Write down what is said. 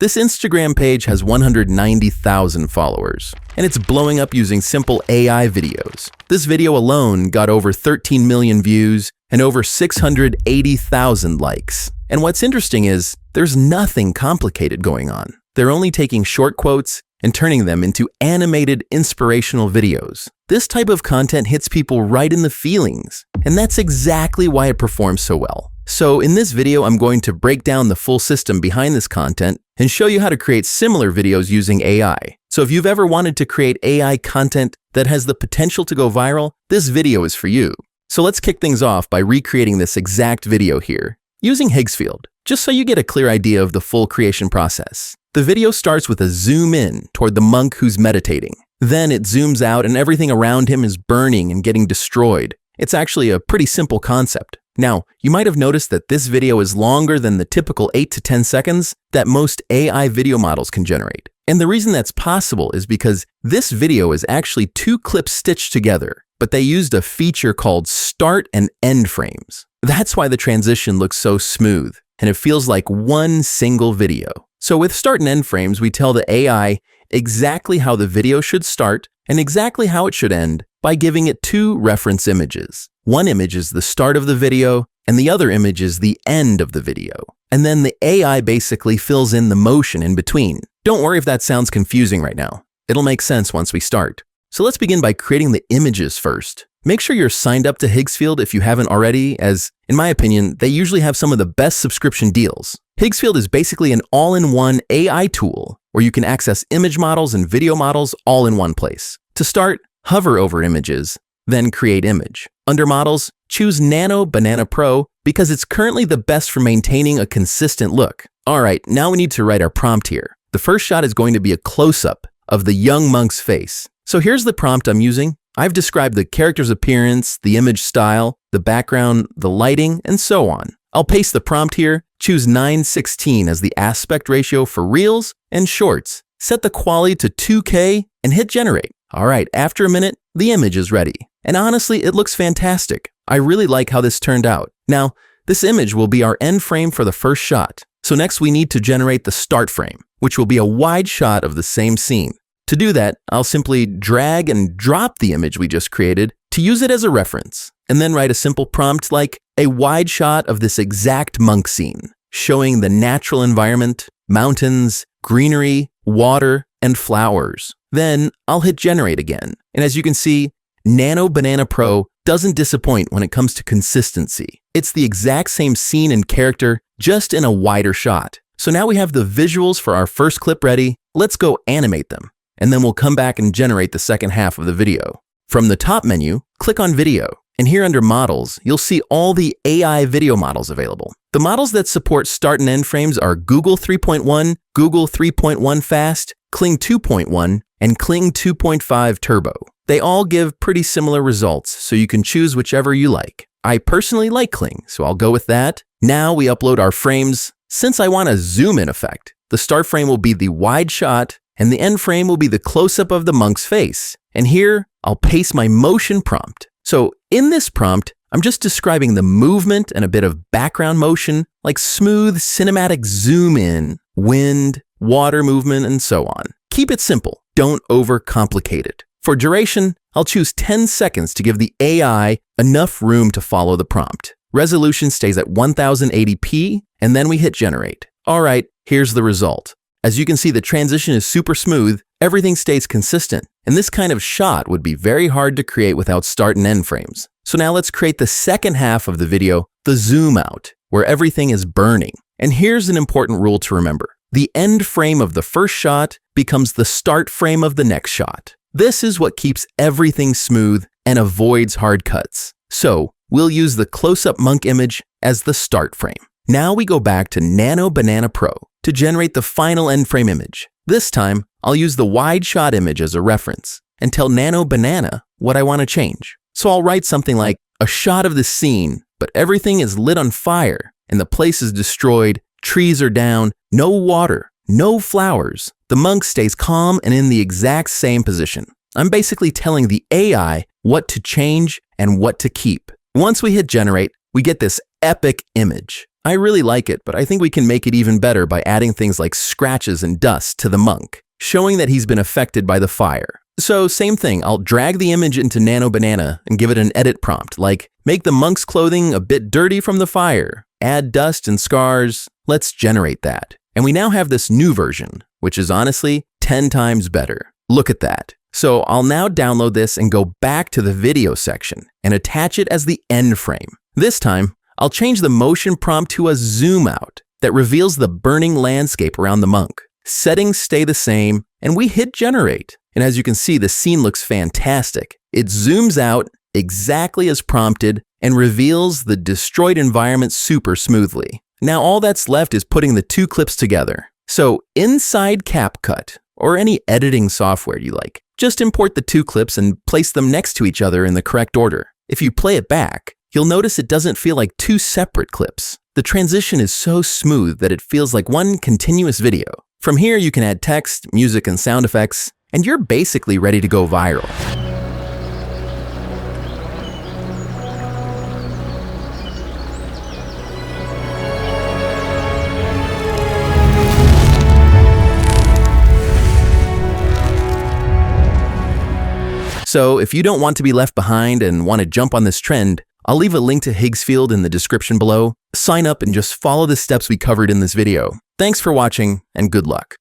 This Instagram page has 190,000 followers, and it's blowing up using simple AI videos. This video alone got over 13 million views and over 680,000 likes. And what's interesting is there's nothing complicated going on. They're only taking short quotes and turning them into animated inspirational videos. This type of content hits people right in the feelings, and that's exactly why it performs so well. So in this video, I'm going to break down the full system behind this content and show you how to create similar videos using AI. So if you've ever wanted to create AI content that has the potential to go viral, this video is for you. So let's kick things off by recreating this exact video here, using Higgsfield, just so you get a clear idea of the full creation process. The video starts with a zoom in toward the monk who's meditating. Then it zooms out and everything around him is burning and getting destroyed. It's actually a pretty simple concept. Now, you might have noticed that this video is longer than the typical 8 to 10 seconds that most AI video models can generate. And the reason that's possible is because this video is actually 2 clips stitched together, but they used a feature called start and end frames. That's why the transition looks so smooth, and it feels like one single video. So with start and end frames, we tell the AI exactly how the video should start and exactly how it should end by giving it 2 reference images. One image is the start of the video, and the other image is the end of the video. And then the AI basically fills in the motion in between. Don't worry if that sounds confusing right now. It'll make sense once we start. So let's begin by creating the images first. Make sure you're signed up to Higgsfield if you haven't already, as, in my opinion, they usually have some of the best subscription deals. Higgsfield is basically an all-in-one AI tool where you can access image models and video models all in one place. To start, hover over images, then create image. Under models, choose Nano Banana Pro because it's currently the best for maintaining a consistent look. All right, now we need to write our prompt here. The first shot is going to be a close-up of the young monk's face. So here's the prompt I'm using. I've described the character's appearance, the image style, the background, the lighting, and so on. I'll paste the prompt here, choose 9:16 as the aspect ratio for Reels and Shorts. Set the quality to 2K and hit generate. All right, after a minute, the image is ready. And honestly, it looks fantastic. I really like how this turned out. Now, this image will be our end frame for the first shot. So next we need to generate the start frame, which will be a wide shot of the same scene. To do that, I'll simply drag and drop the image we just created to use it as a reference, and then write a simple prompt like a wide shot of this exact monk scene, showing the natural environment, mountains, greenery, water, and flowers. Then I'll hit generate again. And as you can see, Nano Banana Pro doesn't disappoint when it comes to consistency. It's the exact same scene and character, just in a wider shot. So now we have the visuals for our first clip ready. Let's go animate them, and then we'll come back and generate the second half of the video. From the top menu, click on Video, and here under Models, you'll see all the AI video models available. The models that support start and end frames are Google 3.1, Google 3.1 Fast, Kling 2.1, and Kling 2.5 Turbo. They all give pretty similar results, so you can choose whichever you like. I personally like Kling, so I'll go with that. Now we upload our frames. Since I want a zoom in effect, the start frame will be the wide shot, and the end frame will be the close-up of the monk's face. And here, I'll paste my motion prompt. So in this prompt, I'm just describing the movement and a bit of background motion, like smooth cinematic zoom in, wind, water movement, and so on. Keep it simple. Don't overcomplicate it. For duration, I'll choose 10 seconds to give the AI enough room to follow the prompt. Resolution stays at 1080p, and then we hit generate. All right, here's the result. As you can see, the transition is super smooth, everything stays consistent, and this kind of shot would be very hard to create without start and end frames. So now let's create the second half of the video, the zoom out, where everything is burning. And here's an important rule to remember. The end frame of the first shot becomes the start frame of the next shot. This is what keeps everything smooth and avoids hard cuts. So we'll use the close-up monk image as the start frame. Now we go back to Nano Banana Pro to generate the final end frame image. This time, I'll use the wide shot image as a reference and tell Nano Banana what I want to change. So I'll write something like a shot of the scene, but everything is lit on fire and the place is destroyed, trees are down, no water, no flowers. The monk stays calm and in the exact same position. I'm basically telling the AI what to change and what to keep. Once we hit generate, we get this epic image. I really like it, but I think we can make it even better by adding things like scratches and dust to the monk, showing that he's been affected by the fire. So same thing, I'll drag the image into Nano Banana and give it an edit prompt like, make the monk's clothing a bit dirty from the fire, add dust and scars. Let's generate that. And we now have this new version, which is honestly 10 times better. Look at that. So I'll now download this and go back to the video section and attach it as the end frame. This time, I'll change the motion prompt to a zoom out that reveals the burning landscape around the monk. Settings stay the same, and we hit generate. And as you can see, the scene looks fantastic. It zooms out exactly as prompted and reveals the destroyed environment super smoothly. Now all that's left is putting the two clips together. So inside CapCut, or any editing software you like, just import the two clips and place them next to each other in the correct order. If you play it back, you'll notice it doesn't feel like two separate clips. The transition is so smooth that it feels like one continuous video. From here, you can add text, music, and sound effects, and you're basically ready to go viral. So if you don't want to be left behind and want to jump on this trend, I'll leave a link to Higgsfield in the description below. Sign up and just follow the steps we covered in this video. Thanks for watching, and good luck.